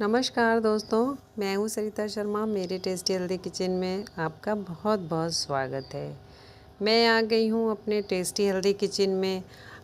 नमस्कार दोस्तों, मैं हूँ सरिता शर्मा। मेरे टेस्टी हेल्दी किचन में आपका बहुत बहुत स्वागत है। मैं आ गई हूँ अपने टेस्टी हेल्दी किचन में।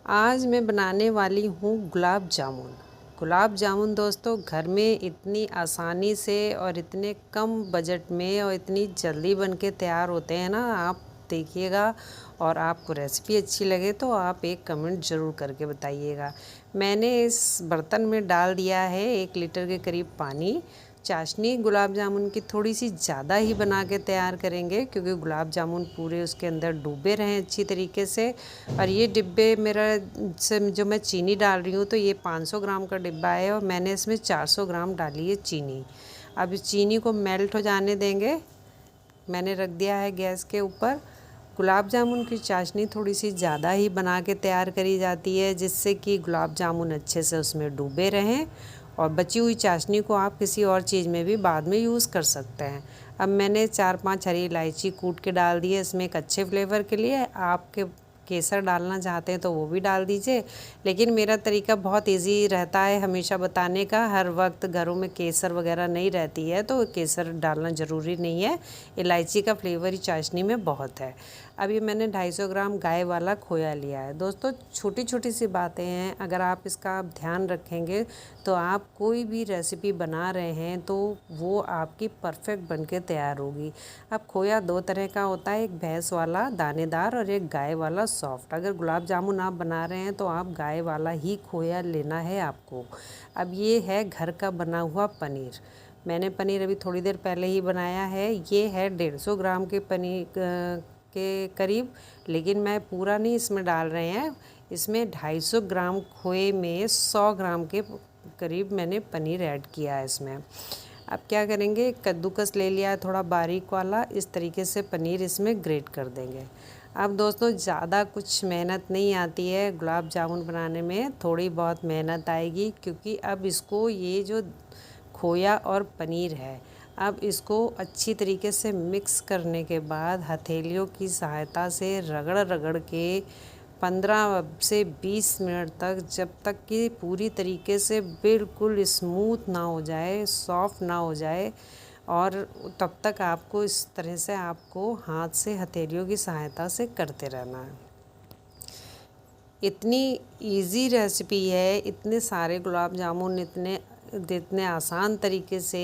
आज मैं बनाने वाली हूँ गुलाब जामुन। गुलाब जामुन दोस्तों घर में इतनी आसानी से और इतने कम बजट में और इतनी जल्दी बन के तैयार होते हैं ना, आप देखिएगा और आपको रेसिपी अच्छी लगे तो आप एक कमेंट ज़रूर करके बताइएगा। मैंने इस बर्तन में डाल दिया है 1 लीटर के करीब पानी। चाशनी गुलाब जामुन की थोड़ी सी ज़्यादा ही बना के तैयार करेंगे, क्योंकि गुलाब जामुन पूरे उसके अंदर डूबे रहें अच्छी तरीके से। और ये डिब्बे मेरा से जो मैं चीनी डाल रही हूँ तो ये 500 ग्राम का डिब्बा है और मैंने इसमें 400 ग्राम डाली है चीनी। अब इस चीनी को मेल्ट हो जाने देंगे। मैंने रख दिया है गैस के ऊपर। गुलाब जामुन की चाशनी थोड़ी सी ज़्यादा ही बना के तैयार करी जाती है, जिससे कि गुलाब जामुन अच्छे से उसमें डूबे रहें। और बची हुई चाशनी को आप किसी और चीज़ में भी बाद में यूज़ कर सकते हैं। अब मैंने 4-5 हरी इलायची कूट के डाल दी है इसमें एक अच्छे फ्लेवर के लिए। आपके केसर डालना चाहते हैं तो वो भी डाल दीजिए, लेकिन मेरा तरीका बहुत इजी रहता है हमेशा बताने का। हर वक्त घरों में केसर वगैरह नहीं रहती है तो केसर डालना ज़रूरी नहीं है। इलायची का फ्लेवर ही चाशनी में बहुत है। अब ये मैंने 250 ग्राम गाय वाला खोया लिया है। दोस्तों छोटी छोटी सी बातें हैं, अगर आप इसका ध्यान रखेंगे तो आप कोई भी रेसिपी बना रहे हैं तो वो आपकी परफेक्ट बन के तैयार होगी। अब खोया 2 तरह का होता है, एक भैंस वाला दानेदार और एक गाय वाला सॉफ्ट। अगर गुलाब जामुन आप बना रहे हैं तो आप गाय वाला ही खोया लेना है आपको। अब ये है घर का बना हुआ पनीर। मैंने पनीर अभी थोड़ी देर पहले ही बनाया है। ये है 150 ग्राम के पनीर के करीब, लेकिन मैं पूरा नहीं इसमें डाल रहे हैं। इसमें 250 ग्राम खोए में 100 ग्राम के करीब मैंने पनीर ऐड किया है इसमें। अब क्या करेंगे, कद्दूकस ले लिया है थोड़ा बारीक वाला, इस तरीके से पनीर इसमें ग्रेट कर देंगे। अब दोस्तों ज़्यादा कुछ मेहनत नहीं आती है गुलाब जामुन बनाने में, थोड़ी बहुत मेहनत आएगी, क्योंकि अब इसको ये जो खोया और पनीर है, अब इसको अच्छी तरीके से मिक्स करने के बाद हथेलियों की सहायता से रगड़ रगड़ के 15 से 20 मिनट तक, जब तक कि पूरी तरीके से बिल्कुल स्मूथ ना हो जाए, सॉफ्ट ना हो जाए, और तब तक आपको इस तरह से आपको हाथ से हथेलियों की सहायता से करते रहना है। इतनी इजी रेसिपी है, इतने सारे गुलाब जामुन इतने इतने आसान तरीके से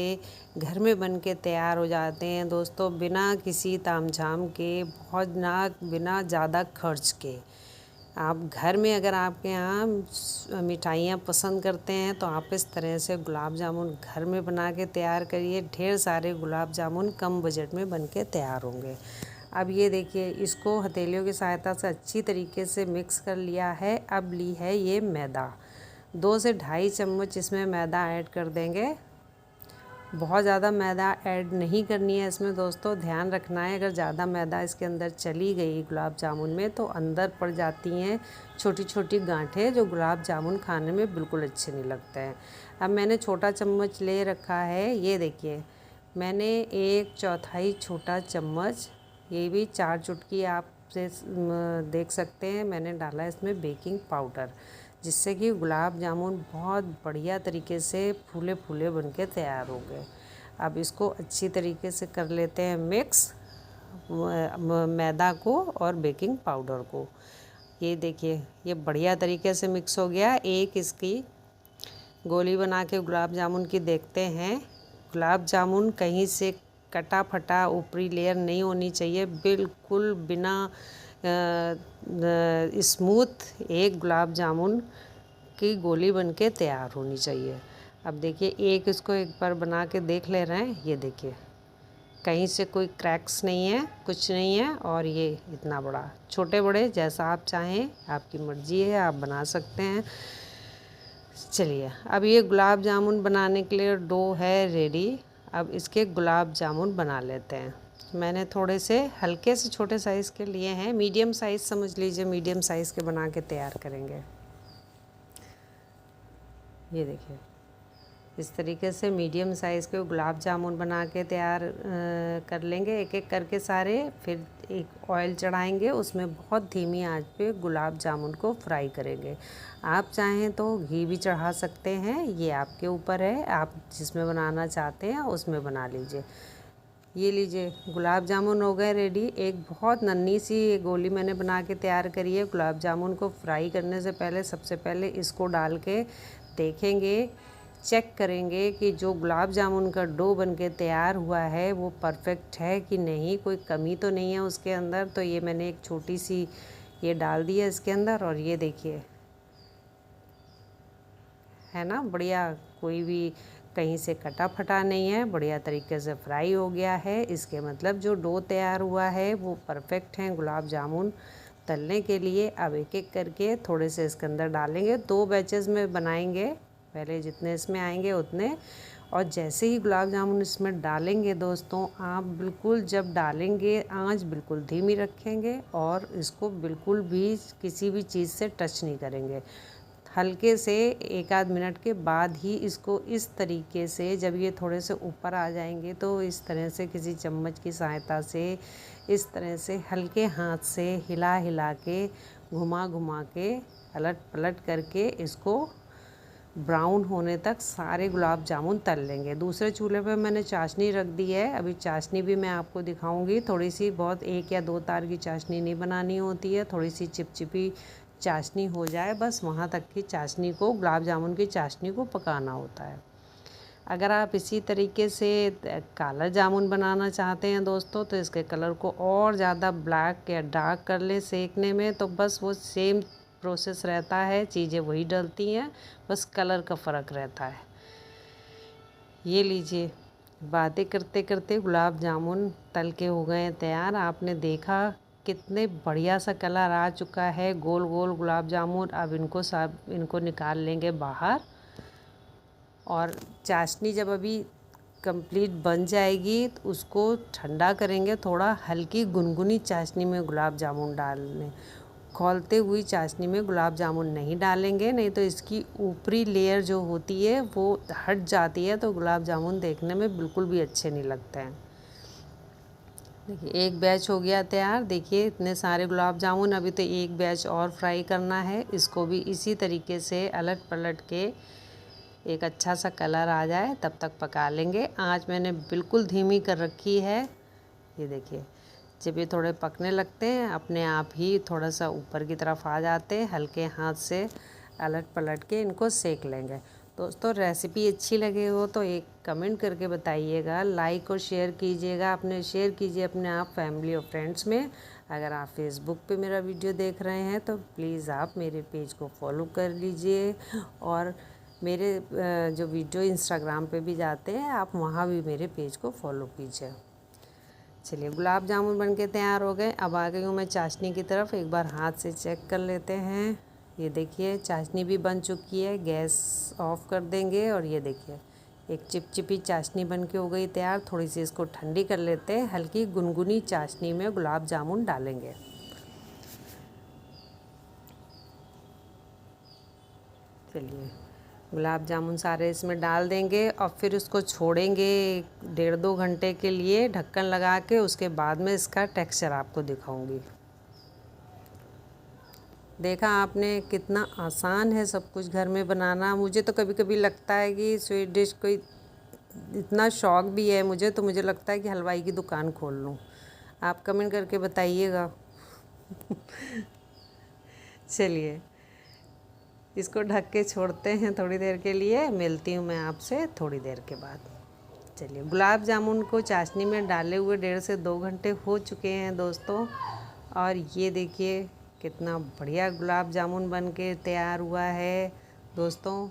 घर में बन के तैयार हो जाते हैं दोस्तों, बिना किसी तामझाम के, बहुत ना बिना ज़्यादा खर्च के। आप घर में अगर आपके यहाँ मिठाइयाँ पसंद करते हैं तो आप इस तरह से गुलाब जामुन घर में बना के तैयार करिए। ढेर सारे गुलाब जामुन कम बजट में बन के तैयार होंगे। अब ये देखिए, इसको हथेलियों की सहायता से अच्छी तरीके से मिक्स कर लिया है। अब ली है ये मैदा, 2 से ढाई चम्मच इसमें मैदा ऐड कर देंगे। बहुत ज़्यादा मैदा ऐड नहीं करनी है इसमें दोस्तों, ध्यान रखना है। अगर ज़्यादा मैदा इसके अंदर चली गई गुलाब जामुन में तो अंदर पड़ जाती हैं छोटी छोटी गांठें, जो गुलाब जामुन खाने में बिल्कुल अच्छे नहीं लगते हैं। अब मैंने छोटा चम्मच ले रखा है, ये देखिए मैंने 1/4 छोटा चम्मच, ये भी 4 चुटकी आप से देख सकते हैं, मैंने डाला इसमें बेकिंग पाउडर, जिससे कि गुलाब जामुन बहुत बढ़िया तरीके से फूले फूले बन के तैयार हो गए। अब इसको अच्छी तरीके से कर लेते हैं मिक्स, मैदा को और बेकिंग पाउडर को। ये देखिए ये बढ़िया तरीके से मिक्स हो गया। एक इसकी गोली बना के गुलाब जामुन की देखते हैं। गुलाब जामुन कहीं से कटा फटा ऊपरी लेयर नहीं होनी चाहिए, बिल्कुल बिना स्मूथ एक गुलाब जामुन की गोली बनके तैयार होनी चाहिए। अब देखिए एक इसको एक बार बना के देख ले रहे हैं, ये देखिए कहीं से कोई क्रैक्स नहीं है, कुछ नहीं है। और ये इतना बड़ा, छोटे बड़े जैसा आप चाहें, आपकी मर्ज़ी है, आप बना सकते हैं। चलिए अब ये गुलाब जामुन बनाने के लिए डो है रेडी। अब इसके गुलाब जामुन बना लेते हैं। मैंने थोड़े से हल्के से छोटे साइज़ के लिए हैं, मीडियम साइज़ समझ लीजिए, मीडियम साइज़ के बना के तैयार करेंगे। ये देखिए इस तरीके से मीडियम साइज़ के गुलाब जामुन बना के तैयार कर लेंगे एक एक करके सारे। फिर एक ऑयल चढ़ाएंगे, उसमें बहुत धीमी आंच पे गुलाब जामुन को फ्राई करेंगे। आप चाहें तो घी भी चढ़ा सकते हैं, ये आपके ऊपर है, आप जिसमें बनाना चाहते हैं उसमें बना लीजिए। ये लीजिए गुलाब जामुन हो गए रेडी। एक बहुत नन्ही सी गोली मैंने बना के तैयार करी है। गुलाब जामुन को फ्राई करने से पहले सबसे पहले इसको डाल के देखेंगे, चेक करेंगे कि जो गुलाब जामुन का डो बनके तैयार हुआ है वो परफेक्ट है कि नहीं, कोई कमी तो नहीं है उसके अंदर। तो ये मैंने एक छोटी सी ये डाल दी है इसके अंदर, और ये देखिए है ना बढ़िया, कोई भी कहीं से कटा फटा नहीं है, बढ़िया तरीके से फ्राई हो गया है। इसके मतलब जो डो तैयार हुआ है वो परफेक्ट हैं गुलाब जामुन तलने के लिए। अब एक एक करके थोड़े से इसके अंदर डालेंगे, 2 बैचेस में बनाएंगे, पहले जितने इसमें आएंगे उतने। और जैसे ही गुलाब जामुन इसमें डालेंगे दोस्तों, आप बिल्कुल जब डालेंगे आंच बिल्कुल धीमी रखेंगे और इसको बिल्कुल भी किसी भी चीज़ से टच नहीं करेंगे। हल्के से 1 आध मिनट के बाद ही इसको इस तरीके से, जब ये थोड़े से ऊपर आ जाएंगे तो इस तरह से किसी चम्मच की सहायता से इस तरह से हल्के हाथ से हिला हिला के घुमा घुमा के अलट पलट करके इसको ब्राउन होने तक सारे गुलाब जामुन तल लेंगे। दूसरे चूल्हे पे मैंने चाशनी रख दी है, अभी चाशनी भी मैं आपको दिखाऊंगी। थोड़ी सी बहुत 1 या 2 तार की चाशनी नहीं बनानी होती है, थोड़ी सी चिपचिपी चाशनी हो जाए बस, वहाँ तक की चाशनी को, गुलाब जामुन की चाशनी को पकाना होता है। अगर आप इसी तरीके से काला जामुन बनाना चाहते हैं दोस्तों, तो इसके कलर को और ज़्यादा ब्लैक या डार्क कर ले सेकने में, तो बस वो सेम प्रोसेस रहता है, चीज़ें वही डलती हैं, बस कलर का फ़र्क रहता है। ये लीजिए, बातें करते करते गुलाब जामुन तल के हो गए हैं तैयार। आपने देखा कितने बढ़िया सा कलर आ चुका है, गोल गोल गुलाब जामुन। अब इनको निकाल लेंगे बाहर, और चाशनी जब अभी कंप्लीट बन जाएगी तो उसको ठंडा करेंगे। थोड़ा हल्की गुनगुनी चाशनी में गुलाब जामुन डालने, खौलते हुई चाशनी में गुलाब जामुन नहीं डालेंगे, नहीं तो इसकी ऊपरी लेयर जो होती है वो हट जाती है, तो गुलाब जामुन देखने में बिल्कुल भी अच्छे नहीं लगते हैं। देखिए एक बैच हो गया तैयार, देखिए इतने सारे गुलाब जामुन। अभी तो एक बैच और फ्राई करना है, इसको भी इसी तरीके से अलट पलट के एक अच्छा सा कलर आ जाए तब तक पका लेंगे। आँच मैंने बिल्कुल धीमी कर रखी है। ये देखिए जब ये थोड़े पकने लगते हैं अपने आप ही थोड़ा सा ऊपर की तरफ आ जाते हैं, हल्के हाथ से अलट पलट के इनको सेक लेंगे। दोस्तों रेसिपी अच्छी लगे हो तो एक कमेंट करके बताइएगा, लाइक और शेयर कीजिएगा, शेयर कीजिए अपने आप फैमिली और फ्रेंड्स में। अगर आप फेसबुक पे मेरा वीडियो देख रहे हैं तो प्लीज़ आप मेरे पेज को फॉलो कर लीजिए, और मेरे जो वीडियो इंस्टाग्राम पे भी जाते हैं आप वहाँ भी मेरे पेज को फॉलो कीजिए। चलिए गुलाब जामुन बनके तैयार हो गए। अब आ गई हूँ मैं चाशनी की तरफ, एक बार हाथ से चेक कर लेते हैं। ये देखिए चाशनी भी बन चुकी है, गैस ऑफ कर देंगे। और ये देखिए एक चिपचिपी चाशनी बन के हो गई तैयार। थोड़ी सी इसको ठंडी कर लेते हैं, हल्की गुनगुनी चाशनी में गुलाब जामुन डालेंगे। चलिए गुलाब जामुन सारे इसमें डाल देंगे और फिर उसको छोड़ेंगे 1.5-2 घंटे के लिए ढक्कन लगा के। उसके बाद में इसका टेक्सचर आपको दिखाऊंगी। देखा आपने कितना आसान है सब कुछ घर में बनाना। मुझे तो कभी कभी लगता है कि स्वीट डिश कोई इतना शौक़ भी है मुझे, तो मुझे लगता है कि हलवाई की दुकान खोल लूँ। आप कमेंट करके बताइएगा। चलिए इसको ढक के छोड़ते हैं थोड़ी देर के लिए, मिलती हूँ मैं आपसे थोड़ी देर के बाद। चलिए गुलाब जामुन को चाशनी में डाले हुए 1.5 से 2 घंटे हो चुके हैं दोस्तों, और ये देखिए कितना बढ़िया गुलाब जामुन बन के तैयार हुआ है दोस्तों।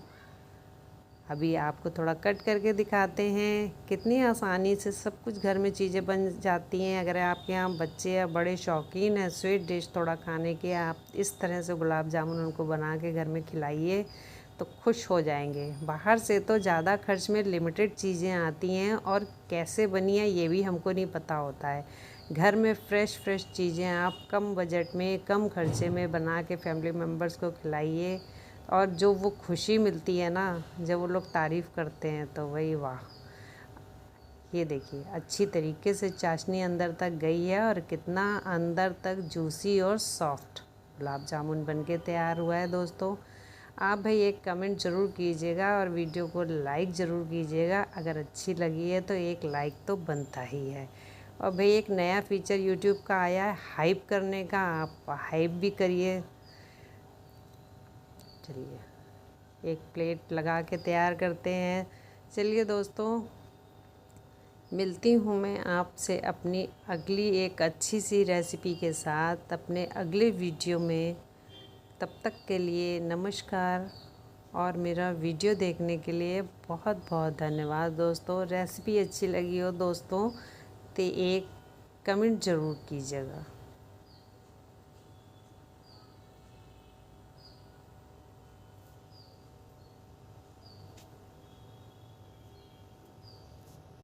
अभी आपको थोड़ा कट करके दिखाते हैं, कितनी आसानी से सब कुछ घर में चीज़ें बन जाती हैं। अगर आपके यहाँ बच्चे या बड़े शौकीन हैं स्वीट डिश थोड़ा खाने के, आप इस तरह से गुलाब जामुन उनको बना के घर में खिलाइए तो खुश हो जाएंगे। बाहर से तो ज़्यादा खर्च में लिमिटेड चीज़ें आती हैं, और कैसे बनी है ये भी हमको नहीं पता होता है। घर में फ्रेश चीज़ें आप कम बजट में कम खर्चे में बना के फैमिली मेम्बर्स को खिलाइए और जो वो खुशी मिलती है ना जब वो लोग तारीफ़ करते हैं तो वही वाह। ये देखिए अच्छी तरीके से चाशनी अंदर तक गई है और कितना अंदर तक जूसी और सॉफ्ट गुलाब जामुन बनके तैयार हुआ है दोस्तों। आप भाई एक कमेंट ज़रूर कीजिएगा और वीडियो को लाइक ज़रूर कीजिएगा। अगर अच्छी लगी है तो एक लाइक तो बनता ही है। और भाई एक नया फीचर यूट्यूब का आया है हाइप करने का, आप हाइप भी करिए। चलिए एक प्लेट लगा के तैयार करते हैं। चलिए दोस्तों, मिलती हूँ मैं आपसे अपनी अगली एक अच्छी सी रेसिपी के साथ अपने अगले वीडियो में। तब तक के लिए नमस्कार और मेरा वीडियो देखने के लिए बहुत बहुत धन्यवाद दोस्तों। रेसिपी अच्छी लगी हो दोस्तों तो एक कमेंट ज़रूर कीजिएगा।